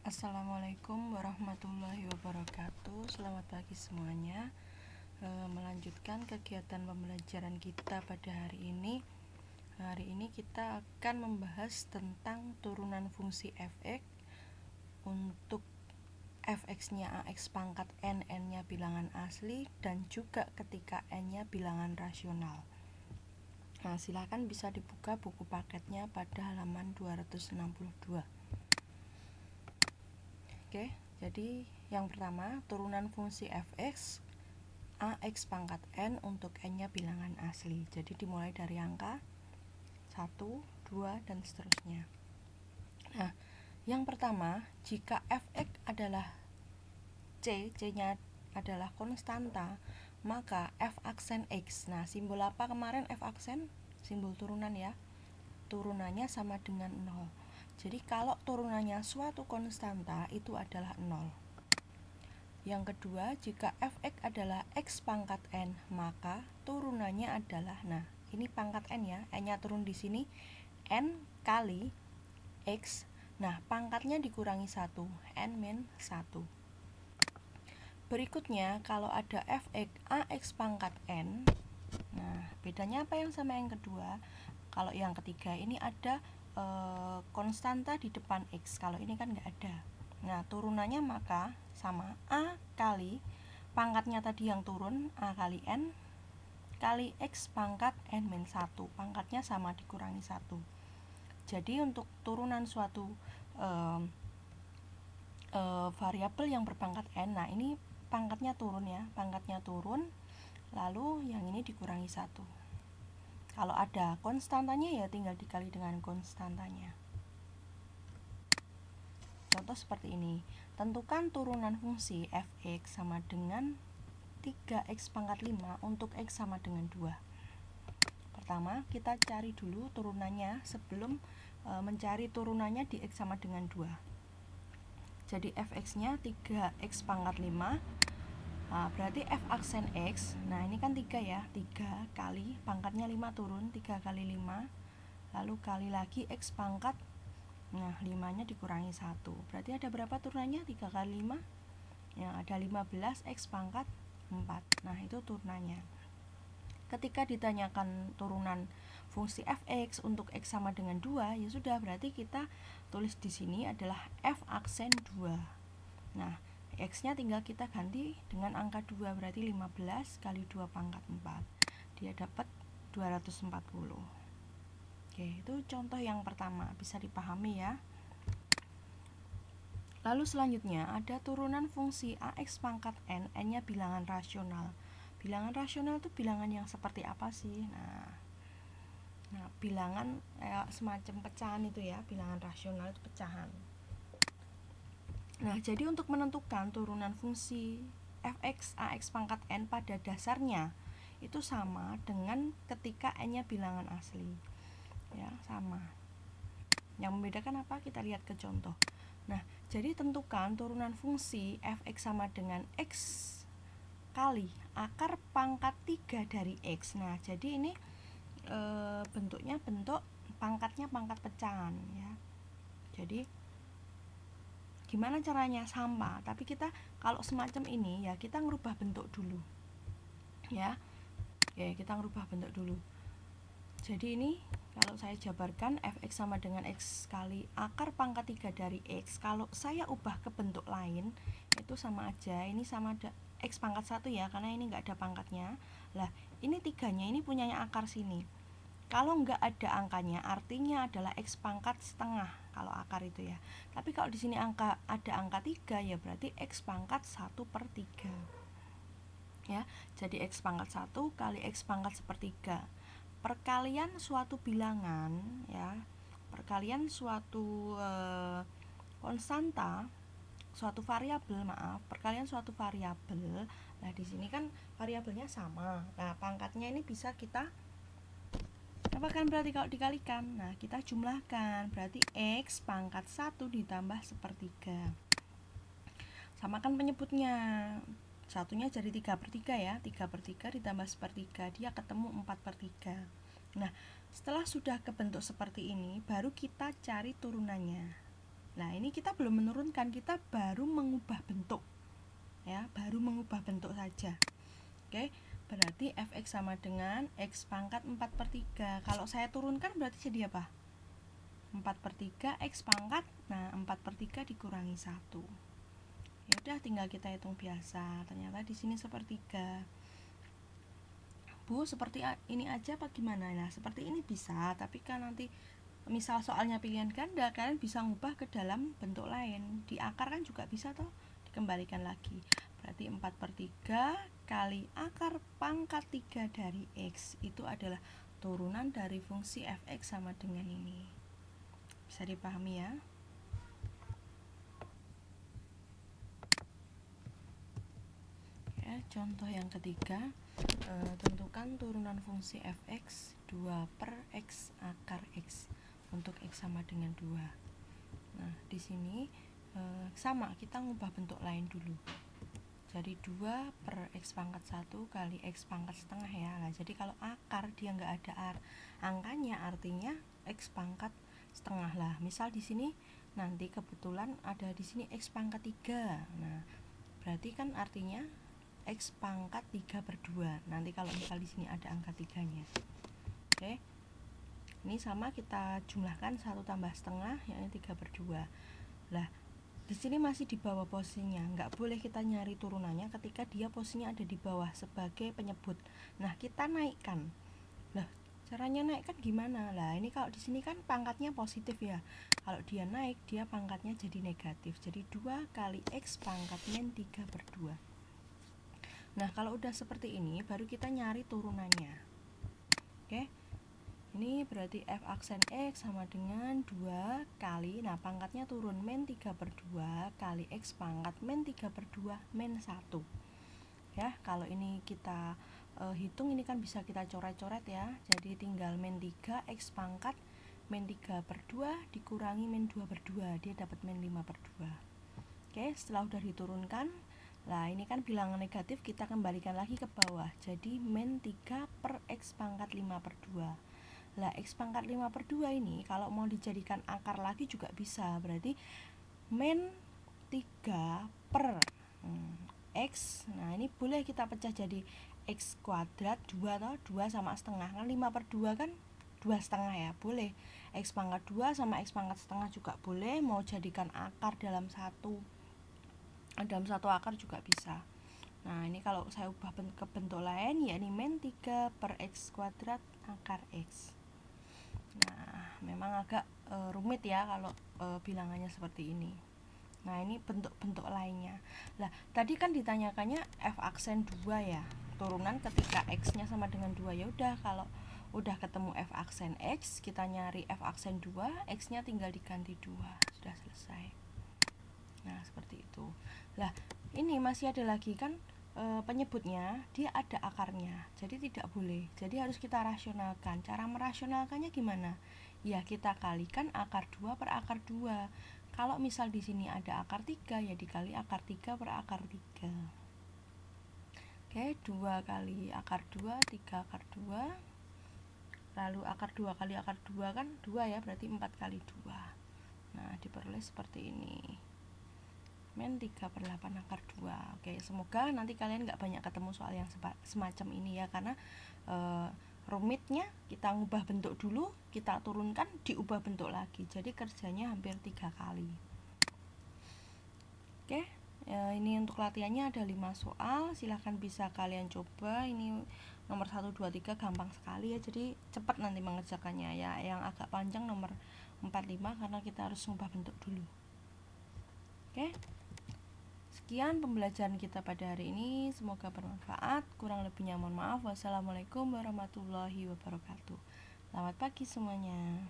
Assalamualaikum warahmatullahi wabarakatuh. Selamat pagi semuanya. Melanjutkan kegiatan pembelajaran kita pada hari ini. Hari ini kita akan membahas tentang turunan fungsi f(x) untuk f(x)-nya ax pangkat n, n-nya bilangan asli, dan juga ketika n-nya bilangan rasional. Nah, silakan bisa dibuka buku paketnya pada halaman 262. Oke, jadi yang pertama, turunan fungsi f(x) ax pangkat n untuk n-nya bilangan asli. Jadi dimulai dari angka 1, 2, dan seterusnya. Nah, yang pertama, jika f(x) adalah c-nya adalah konstanta, maka f aksen x. Nah, simbol apa kemarin f aksen? Simbol turunan ya. Turunannya sama dengan 0. Jadi kalau turunannya suatu konstanta itu adalah 0. Yang kedua, jika f(x) adalah x pangkat n, maka turunannya adalah, nah ini pangkat n ya, n-nya turun di sini, n kali x. Nah, pangkatnya dikurangi 1, n-1. Berikutnya, kalau ada f(x) ax pangkat n, nah bedanya apa yang sama yang kedua? Kalau yang ketiga ini ada konstanta di depan x, kalau ini kan nggak ada. Nah, turunannya maka sama a kali pangkatnya tadi yang turun, a kali n kali x pangkat n-1, pangkatnya sama dikurangi 1. Jadi untuk turunan suatu variabel yang berpangkat n, nah ini pangkatnya turun ya, pangkatnya turun, lalu yang ini dikurangi 1. Kalau ada konstantanya ya tinggal dikali dengan konstantanya. Contoh seperti ini. Tentukan turunan fungsi f(x) sama dengan 3x pangkat 5 untuk x sama dengan 2. Pertama, kita cari dulu turunannya sebelum mencari turunannya di x sama dengan 2. Jadi f(x)-nya 3x pangkat 5. Nah, berarti f aksen x, nah ini kan 3 ya, 3 kali pangkatnya 5 turun, 3 kali 5, lalu kali lagi x pangkat, nah 5-nya dikurangi 1, berarti ada berapa turunannya? 3 kali 5, ya ada 15 x pangkat 4, nah itu turunannya. Ketika ditanyakan turunan fungsi f(x) untuk x sama dengan 2, ya sudah, berarti kita tulis di sini adalah f aksen 2. Nah, x-nya tinggal kita ganti dengan angka 2, berarti 15 kali 2 pangkat 4. Dia dapat 240. Oke, itu contoh yang pertama, bisa dipahami ya. Lalu selanjutnya ada turunan fungsi ax pangkat n, n-nya bilangan rasional. Bilangan rasional itu bilangan yang seperti apa sih? Nah bilangan semacam pecahan itu ya, bilangan rasional itu pecahan. Nah, jadi untuk menentukan turunan fungsi f(x) ax pangkat n pada dasarnya itu sama dengan ketika n-nya bilangan asli. Ya, sama. Yang membedakan apa? Kita lihat ke contoh. Nah, jadi tentukan turunan fungsi f(x) sama dengan x kali akar pangkat 3 dari x. Nah, jadi ini bentuknya bentuk pangkatnya pangkat pecahan ya. Jadi gimana caranya? Sama, tapi kita kalau semacam ini ya kita ngerubah bentuk dulu ya. Oke, kita ngerubah bentuk dulu. Jadi ini kalau saya jabarkan f(x) sama dengan x kali akar pangkat 3 dari x, kalau saya ubah ke bentuk lain itu sama aja, ini sama ada x pangkat 1 ya, karena ini nggak ada pangkatnya. Lah, ini 3-nya ini punyanya akar sini. Kalau nggak ada angkanya, artinya adalah x pangkat setengah kalau akar itu ya. Tapi kalau di sini ada angka 3 ya berarti x pangkat 1/3. Ya, jadi x pangkat 1 kali x pangkat 1/3. Perkalian suatu bilangan ya, perkalian suatu konstanta, suatu variabel, perkalian suatu variabel. Nah, di sini kan variabelnya sama. Nah, pangkatnya ini bisa kita apa kan berarti kalau dikalikan? Nah, kita jumlahkan, berarti x pangkat 1 ditambah 1/3. Samakan penyebutnya. Satunya jadi 3/3 ya, 3/3 ditambah 1/3, dia ketemu 4/3. Nah, setelah sudah kebentuk seperti ini, baru kita cari turunannya. Nah, ini kita belum menurunkan, kita baru mengubah bentuk. Ya, baru mengubah bentuk saja. Oke, berarti fx sama dengan x pangkat 4/3. Kalau saya turunkan berarti jadi apa? 4/3 x pangkat. Nah, 4/3 dikurangi 1. Ya udah, tinggal kita hitung biasa. Ternyata di sini 1/3. Bu, seperti ini aja apa gimana? Nah, seperti ini bisa, tapi kan nanti misal soalnya pilihan ganda, kalian bisa ngubah ke dalam bentuk lain. Di akar kan juga bisa toh, dikembalikan lagi. Berarti 4/3 kali akar pangkat 3 dari x itu adalah turunan dari fungsi fx sama dengan ini. Bisa dipahami ya? Ya, contoh yang ketiga, tentukan turunan fungsi fx 2/x akar x untuk x sama dengan 2. Nah, di sini sama, kita ngubah bentuk lain dulu. Jadi 2/x pangkat 1 kali x pangkat setengah ya. Nah, jadi kalau akar dia nggak ada angkanya, artinya x pangkat setengah lah. Misal di sini nanti kebetulan ada di sini x pangkat 3. Nah, berarti kan artinya x pangkat 3/2. Nanti kalau misal di sini ada angka 3-nya. Oke. Ini sama, kita jumlahkan 1 tambah setengah, yakni 3/2. Lah, di sini masih di bawah posisinya. Nggak boleh kita nyari turunannya ketika dia posisinya ada di bawah sebagai penyebut. Nah, kita naikkan. Lah, caranya naikkan gimana? Lah, ini kalau di sini kan pangkatnya positif ya. Kalau dia naik, dia pangkatnya jadi negatif. Jadi 2 kali x pangkat min 3/2. Nah, kalau udah seperti ini, baru kita nyari turunannya. Oke, ini berarti f aksen x sama dengan 2 kali, nah pangkatnya turun, min 3/2 kali x pangkat min 3/2 min 1. Ya, kalau ini kita hitung, ini kan bisa kita coret-coret ya. Jadi tinggal min 3 x pangkat min 3/2 dikurangi min 2/2, dia dapat min 5/2. Oke, setelah udah diturunkan, nah ini kan bilangan negatif, kita kembalikan lagi ke bawah. Jadi min 3/x pangkat 5/2. Lah, x pangkat 5/2 ini kalau mau dijadikan akar lagi juga bisa. Berarti min 3 per x. Nah, ini boleh kita pecah jadi x kuadrat 2 atau 2 sama setengah. Kan 5/2 kan 2 setengah ya, boleh. X pangkat 2 sama x pangkat setengah juga boleh. Mau jadikan akar dalam satu akar juga bisa. Nah, ini kalau saya ubah ke bentuk lain, yakni min 3/x kuadrat akar x. Nah, memang agak rumit ya kalau bilangannya seperti ini. Nah, ini bentuk-bentuk lainnya. Lah, tadi kan ditanyakannya f aksen 2 ya, turunan ketika x-nya sama dengan 2. Ya udah, kalau udah ketemu f aksen x, kita nyari f aksen 2, x-nya tinggal diganti 2. Sudah selesai. Nah, seperti itu. Lah, ini masih ada lagi kan penyebutnya, dia ada akarnya. Jadi tidak boleh. Jadi harus kita rasionalkan. Cara merasionalkannya gimana? Ya, kita kalikan akar 2 per akar 2. Kalau misal di sini ada akar 3, ya dikali akar 3 per akar 3. Oke, 2 kali akar 2, 3 akar 2. Lalu akar 2 kali akar 2 kan 2 ya, berarti 4 kali 2. Nah, diperoleh seperti ini. Min 3/8 akar 2. Oke, semoga nanti kalian nggak banyak ketemu soal yang semacam ini ya, karena rumitnya kita ngubah bentuk dulu, kita turunkan, diubah bentuk lagi. Jadi kerjanya hampir 3 kali. Oke, ini untuk latihannya ada 5 soal. Silahkan bisa kalian coba. Ini nomor 1, 2, 3 gampang sekali ya. Jadi cepat nanti mengerjakannya ya. Yang agak panjang nomor 4, 5 karena kita harus ngubah bentuk dulu. Oke. Sekian pembelajaran kita pada hari ini, semoga bermanfaat. Kurang lebihnya mohon maaf. Wassalamualaikum warahmatullahi wabarakatuh. Selamat pagi semuanya.